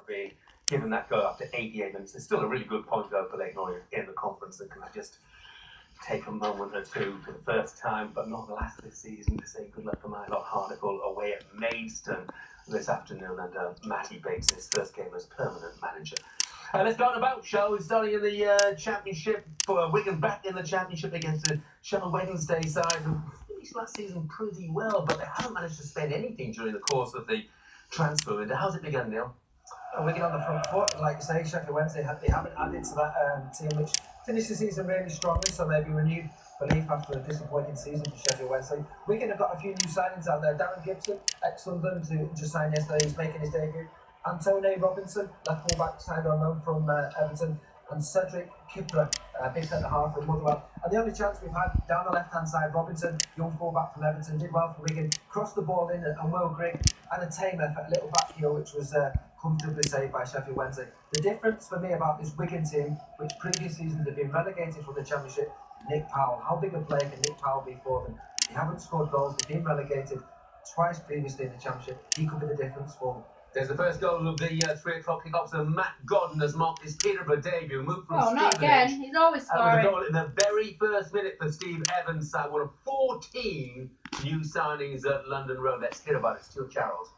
being given that goal after 88 minutes. It's still a really good point though for Leyton Orient in the conference. And can I just take a moment or two for the first time, but not the last this season, to say good luck to Mylock Hartlepool away at Maidstone this afternoon, and Matty Bates, his first game as permanent manager. Let's go on about show. It's starting in the Championship for Wigan, back in the Championship against the Sheffield Wednesday side who finished last season pretty well, but they haven't managed to spend anything during the course of the transfer window. How's it begun, Neil? Wigan on the front foot, like you say, Sheffield Wednesday they haven't added to that team, which finished the season really strongly, so maybe renewed belief after a disappointing season for Sheffield Wednesday. Wigan have got a few new signings out there. Darren Gibson, ex-Sunderland, who just signed yesterday, he's making his debut. Antonio Robinson, left full-back, signed on loan from Everton, and Cedric Kipper, big centre-half from Motherwell. And the only chance we've had down the left-hand side, Robinson, young full-back from Everton, did well for Wigan, crossed the ball in, and Will Grigg had a tame effort, a little back heel, which was comfortably saved by Sheffield Wednesday. The difference for me about this Wigan team, which previous seasons have been relegated from the Championship, Nick Powell. How big a player can Nick Powell be for them? They haven't scored goals, they've been relegated twice previously in the Championship. He could be the difference for them. There's the first goal of the 3 o'clock kickoff. So Matt Godden has marked his Peterborough debut. Moved from Stevenage. Not again. He's always scoring. And the goal in the very first minute for Steve Evans' side. One of 14 new signings at London Road. Let's hear about it. Stuart Charles.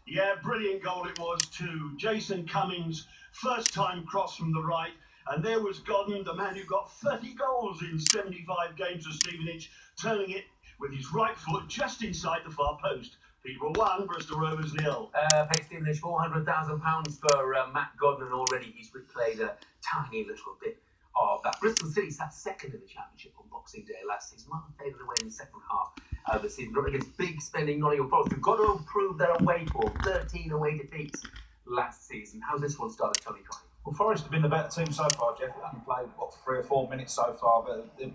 Yeah, brilliant goal it was too. Jason Cummings, first time cross from the right. And there was Godden, the man who got 30 goals in 75 games for Stevenage, turning it with his right foot just inside the far post. Peterborough 1, Bristol Rovers 0. Paid Stevenage £400,000 for Matt Godden, and already he's replayed a tiny little bit of that. Bristol City sat second in the Championship on Boxing Day last season. Well, they faded away in the second half of the season. Not against big spending Nottingham Forest, who've got to improve their away form. 13 away defeats last season. How's this one started, Tony Connie? Well, Forest have been the better team so far, Jeff. They haven't played, 3 or 4 minutes so far, but a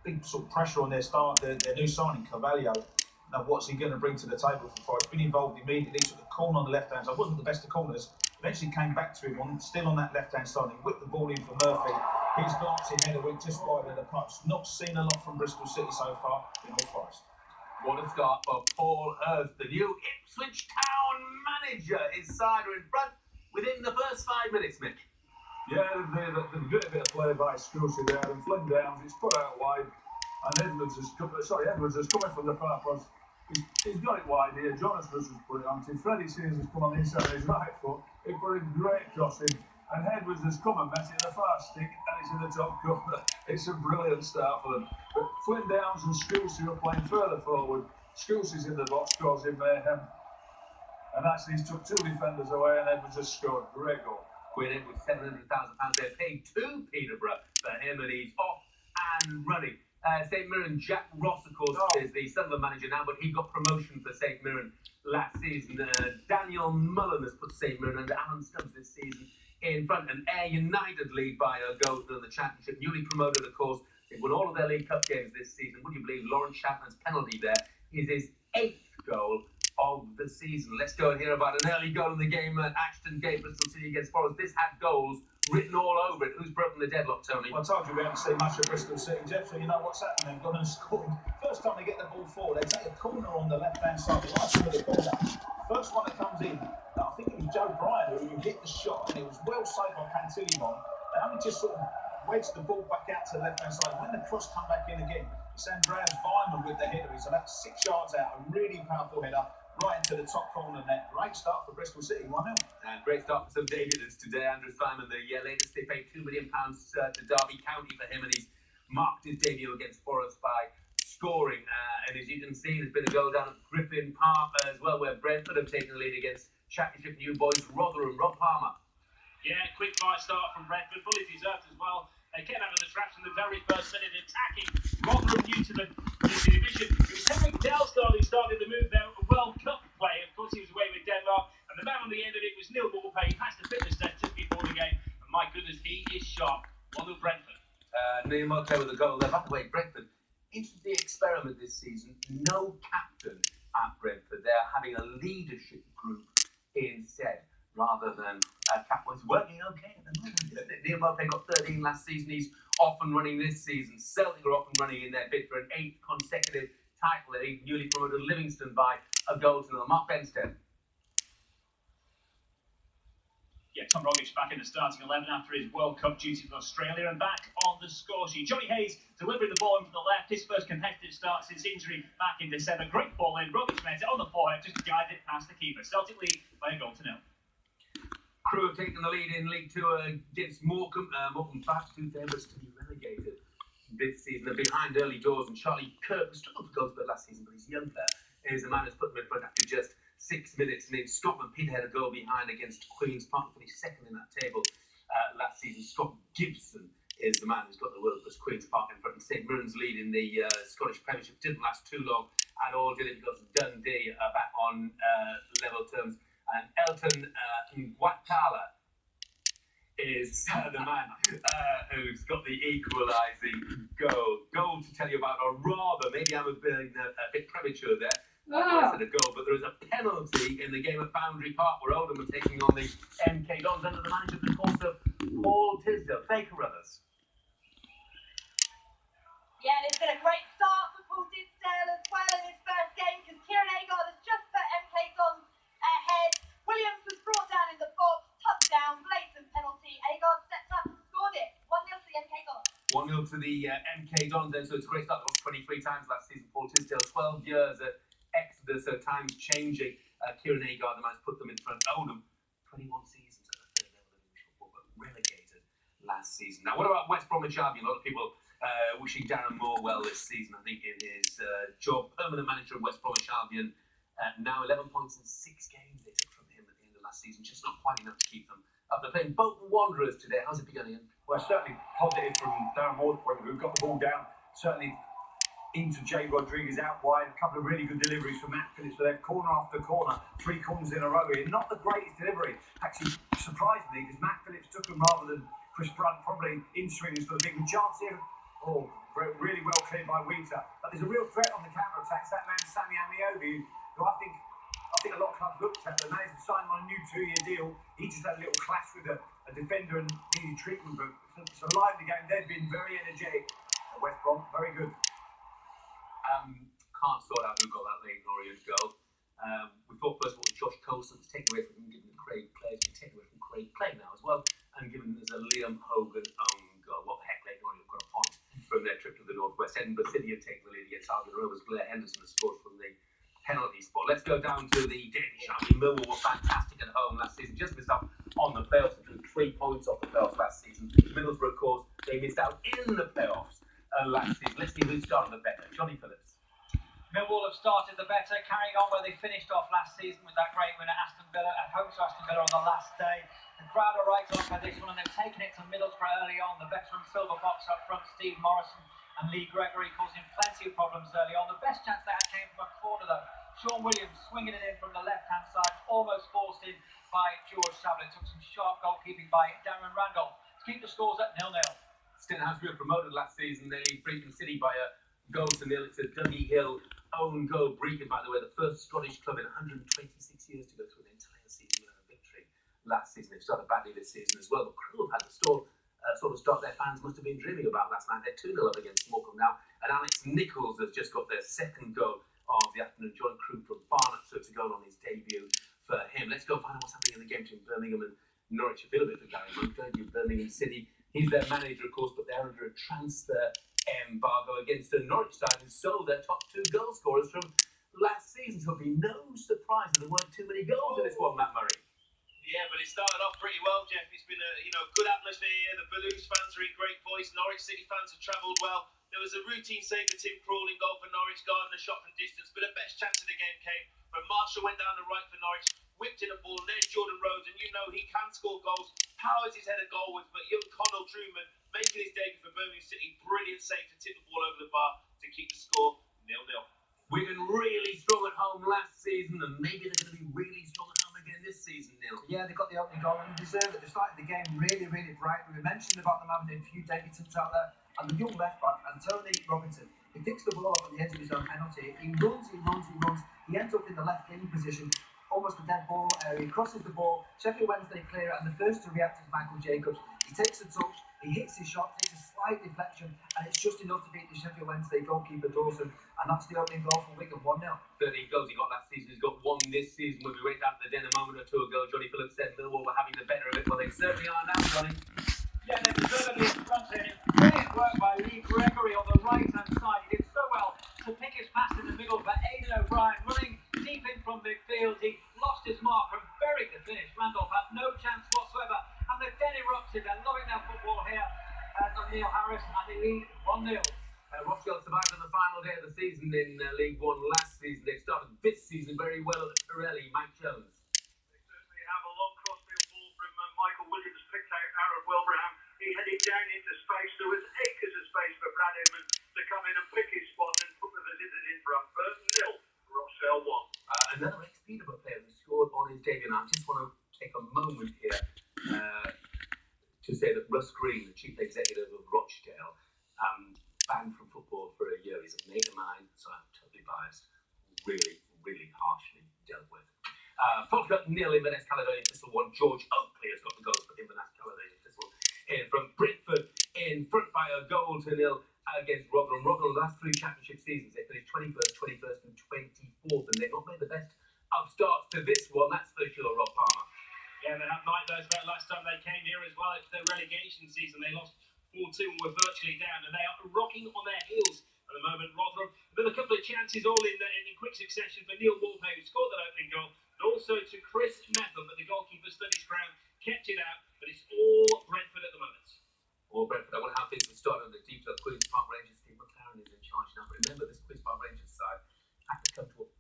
big sort of pressure on their start, their new signing, Carvalho. Now, what's he going to bring to the table for Forest? Been involved immediately, took a corner on the left-hand side. Wasn't the best of corners. Eventually came back to him, still on that left-hand side. He whipped the ball in for Murphy. His glancing header went just wide of the post. Not seen a lot from Bristol City so far in all Forest. What a start for Paul Hurst. The new Ipswich Town manager. His side are in front within the first 5 minutes, Mitch. Yeah, there's a bit of play by Scrooge there, and Flynn Downs, it's put out wide, and Edwards is coming from the far post. He's got it wide here. Jonas Russell's put it on to Freddie Sears has come on the inside of his right foot. He put a great cross in, and Edwards has come and met it in the far stick, and it's in the top corner. It's a brilliant start for them. But Flynn Downs and Scrooge are playing further forward. Scrooge is in the box, causing mayhem, and actually he's took 2 defenders away, and Edwards has scored. Great goal. Quinn in with £700,000. They're paid to Peterborough for him, and he's off and running. St Mirren, Jack Ross, of course, is the Sunderland manager now, but he got promotion for St Mirren last season. Daniel Mullen has put St Mirren under Alan Stubbs this season in front. And Ayr United lead by a goal in the Championship. Newly promoted, of course. They've won all of their League Cup games this season. Would you believe Lawrence Chapman's penalty there is his 8th goal of the season? Let's go and hear about an early goal in the game at Ashton Gate, Bristol City against Forest. This had goals written all over it. Who's broken the deadlock, Tony? Well, I told you we haven't seen much of Bristol City, Jeff, so you know what's happening. They've gone and scored. First time they get the ball forward, they take a corner on the left-hand side, right through the corner. First one that comes in, I think it was Joe Bryan who hit the shot, and it was well saved by Pantilimon. They only just sort of wedged the ball back out to the left-hand side. When the cross come back in again, it's Andreas Weimann with the header. He's about 6 yards out, a really powerful header, right into the top corner net. Great start for Bristol City, 1-0. And great start for some debutants today. Andreas Weimann, the latest, they paid £2 million to Derby County for him, and he's marked his debut against Forest by scoring. And as you can see, there's been a goal down at Griffin Park as well, where Brentford have taken the lead against Championship new boys Rotherham. Rob Palmer. Yeah, quick fire start from Brentford, fully deserved as well. They came out of the traps in the very first minute, attacking Rotherham new to the division. It was Henrik Delsgaard who started the move there, a World Cup play. Of course, he was away with Denmark, and the man on the end of it was Neil Morpay. He passed the fitness test just before the game, and my goodness, he is sharp. 1-0 Brentford. Neil Morpay with the goal there. By the way, Brentford, interesting experiment this season. No captain at Brentford. They're having a leadership group instead, rather than captains. Working okay at the moment, isn't it? Neil Morpay got 13 last season. He's off and running this season. Celtic are off and running in their bid for an 8th consecutive title. They newly promoted Livingston by a goal to nil. Mark Benstead. Tom Rogic back in the starting 11 after his World Cup duties with Australia and back on the score sheet. Johnny Hayes delivering the ball in from the left. His first competitive start since injury back in December. Great ball in. Rogic met it on the forehead, just guided it past the keeper. Celtic lead by a goal to nil. Crewe have taken the lead in League Two against Morecambe. Morecambe fast, two favourites to be relegated this season. They're behind early doors, and Charlie Kirk was struggled for goals but last season, but he's young there. Is the man who's put them in front after just 6 minutes. And in Scotland, Peterhead a goal behind against Queen's Park, finished second in that table last season. Scott Gibson is the man who's got the world plus Queen's Park in front. And St Mirren's lead in the Scottish Premiership didn't last too long at all, did it? Because Dundee are back on level terms. And Elton Ngwatala is the man who's got the equalising goal. Goal to tell you about, or rather, maybe I'm being a bit premature there. I said a goal, but there is a penalty in the game at Boundary Park where Oldham are taking on the MK Dons under the management, of course, of Paul Tisdale. Faye Carruthers. Yeah, and it's been a great start for Paul Tisdale as well in his first game because Kieran Agard has just put MK Dons ahead. Williams was brought down in the box, touchdown, blatant penalty. Agard stepped up and scored it. 1-0 to the MK Dons. 1-0 to the MK Dons then, so it's a great start. 23 times last season. Paul Tisdale, 12 years at Exeter, so times changing. Kieran Agard, the man's put them in front. Oldham, 21 seasons at the third level of English football, but relegated last season. Now, what about West Bromwich Albion? A lot of people wishing Darren Moore well this season, I think, in his job. Permanent manager of West Bromwich Albion. Now 11 points in 6 games they took from him at the end of last season. Just not quite enough to keep them up. They're playing Bolton Wanderers today. How's it begun, Ian? Well, certainly positive from Darren Moore's point of view. Got the ball down, certainly into Jay Rodriguez out wide. A couple of really good deliveries from Matt Phillips. So they've corner after corner, 3 corners in a row here. Not the greatest delivery. Actually, surprised me because Matt Phillips took them rather than Chris Brunt. Probably in swing has got a big chance here. Oh, really well cleared by Wheater. But there's a real threat on the counter attacks. That man, Sammy Amiobi, who I think a lot of clubs looked at. The manager signed on a new 2-year deal. He just had a little clash with a defender and needed treatment. But it's a lively game. They've been very energetic at West Brom. Very good. Can't sort out who got that Leighton Orient goal. We thought first of all Josh Coulson was taken away from him, given the Craig players, been taken away from Craig Clay now as well, and given there's a Liam Hogan own goal. What the heck, Leighton Orient got a point from their trip to the Northwest. Edinburgh City had taken the lead against Albion Rovers. Blair Henderson has scored from the penalty spot. Let's go down to the Danish Army. Millwall were fantastic at home last season, just missed out on the playoffs and drew 3 points off the playoffs last season. Middlesbrough, of course, they missed out in the playoffs last season. Let's see who started the better. Johnny Phillips. Millwall have started the better, carrying on where they finished off last season with that great win at Aston Villa, at home to Aston Villa on the last day. The crowd are right on for this one, and they've taken it to Middlesbrough early on. The veteran Silver Fox up front, Steve Morrison and Lee Gregory, causing plenty of problems early on. The best chance they had came from a corner though. Sean Williams swinging it in from the left-hand side, almost forced in by George Saville. Took some sharp goalkeeping by Darren Randolph to keep the scores at 0-0. Stenhouse were promoted last season. They lead Brecon City by a goal to nil. It's a Dougie Hill own goal. Brecon, by the way, the first Scottish club in 126 years to go through an entire season without a victory. Last season, they've started badly this season as well. But Crewe have had the sort of start their fans must have been dreaming about last night. They're 2-0 up against Morecambe now. And Alex Nichols has just got their second goal of the afternoon. Joined Crewe from Barnet, so it's a goal on his debut for him. Let's go find out what's happening in the game between Birmingham and Norwich. I feel a bit for Gary Monk, don't you? Birmingham City. He's their manager, of course, but they're under a transfer embargo against a Norwich side who sold their top 2 goal scorers from last season. So it'll be no surprise that there weren't too many goals in this one, Matt Murray. Yeah, but it started off pretty well, Jeff. It's been a good atmosphere here. The Blues fans are in great voice. Norwich City fans have travelled well. There was a routine save for Tim Krul in goal for Norwich, guarding a shot from distance. But the best chance of the game came when Marshall went down the right for Norwich, whipped in a ball, and there's Jordan Rhodes, and you know he can score goals. Powers his header goal with young Connell Truman making his debut for Birmingham City. Brilliant save to tip the ball over the bar to keep the score 0-0. Wigan really strong at home last season, and maybe they're going to be really strong at home again this season, Neil. Yeah, they got the opening goal and deserved it. They started the game really, really bright. We mentioned about them having a few debutants out there, and the young left back, Anthony Robinson, he picks the ball up on the edge of his own penalty. He runs. He ends up in the left wing position, almost a dead ball area. He crosses the ball. Sheffield Wednesday clear it, and the first to react is Michael Jacobs. He takes a touch, he hits his shot, takes a slight deflection, and it's just enough to beat the Sheffield Wednesday goalkeeper Dawson, and that's the opening goal for Wigan, 1-0. 13 goals he got last season. He's got 1 this season. When we went down to the den a moment or two ago, Johnny Phillips said Millwall were having the better of it. Well, they they certainly are now, Johnny. Yeah, they're deservedly in front here. Brilliant work by Lee Gregory on the right-hand side. He did so well to pick his pass in the middle for Aidan O'Brien, running deep in from midfield. He lost his mark from very good finish. Randolph had no chance whatsoever, and they've then erupted. They're loving their football here. Neil Harris, and they lead 1-0. Rochdale survived on the final day of the season in League One last season. They started this season very well at the Pirelli. Mike Jones. They certainly have a long crossfield ball from Michael Williams, picked out Aaron Wilbraham. He headed down into space. There was acres of space for Brad Edmonds to come in and pick his spot and put the visitors in front. Burton 0, Rochdale 1. Another ex-Peterborough player who scored on his debut. Now, I just want to take a moment here to say that Russ Green, the chief executive of Rochdale, banned from football for a year. He's a mate of mine, so I'm totally biased. Really, really harshly dealt with. Falkirk 0, Inverness Caledonian Thistle 1. George Oakley has got the goals for Inverness Caledonian Thistle. In from Brentford in front by a goal to 0 against Rotherham. Rotherham, the last 3 championship seasons, they finished 21st, 21st and 24th, and they've not made the best of starts to this one. That's for sure, Rob Palmer. Yeah, they have nightmares about last time they came here as well. It's their relegation season. They lost 4-2 and were virtually down, and they are rocking on their heels at the moment, Rotherham. Then a couple of chances all in quick succession for Neil Warpay, who scored that opening goal, and also to Chris Metham, but the goalkeeper stood his ground, kept it out, but it's all Brentford at the moment. All Brentford. I wonder how things have started on the detail. Queen's Park Rangers, Steve McLaren is in charge now. But remember, this Queen's Park Rangers side had to come to a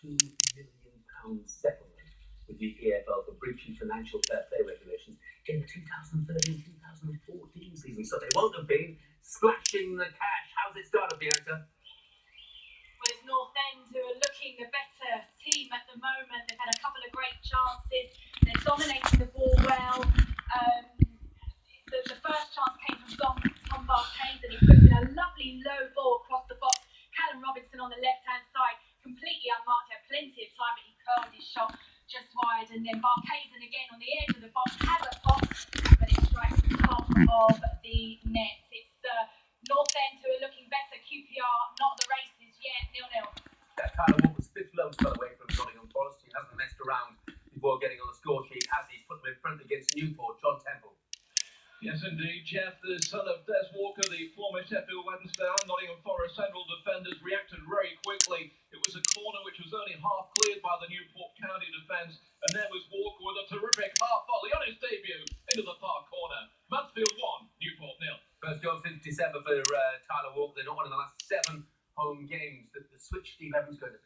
£42 million settlement with the EFL for breaching financial fair play regulations in the 2013-2014 season. So they won't have been splashing the cash. How's it started, Bianca? Well, it's North End who are looking the better team at the moment. They've had a couple of great chances. They're dominating the ball well. The first chance came from Tom Barkhays, and he puts in a lovely low ball across the box. Callum Robinson on the left-hand side, completely unmarked, had plenty of time, but he curled his shot just wide. And then Barkhays again on the edge of the box has a pop, but it strikes the top of the net. It's North End who are looking better. QPR not the races yet. 0-0. Tyler Wood was 5th lowest, by the way, from Nottingham Forest. He hasn't messed around before getting on the score sheet, as he's put them in front against Newport. John Temple. Yes, indeed, Jeff, the son of Des Walker, the former Sheffield Wednesday and Nottingham Forest central defenders, reacted very quickly. It was a corner which was only half cleared by the Newport County defence, and there was Walker with a terrific half volley on his debut into the far corner. Mansfield 1, Newport 0. First goal since December for Tyler Walker. They're not won in the last 7 home games. The switch Steve Evans going to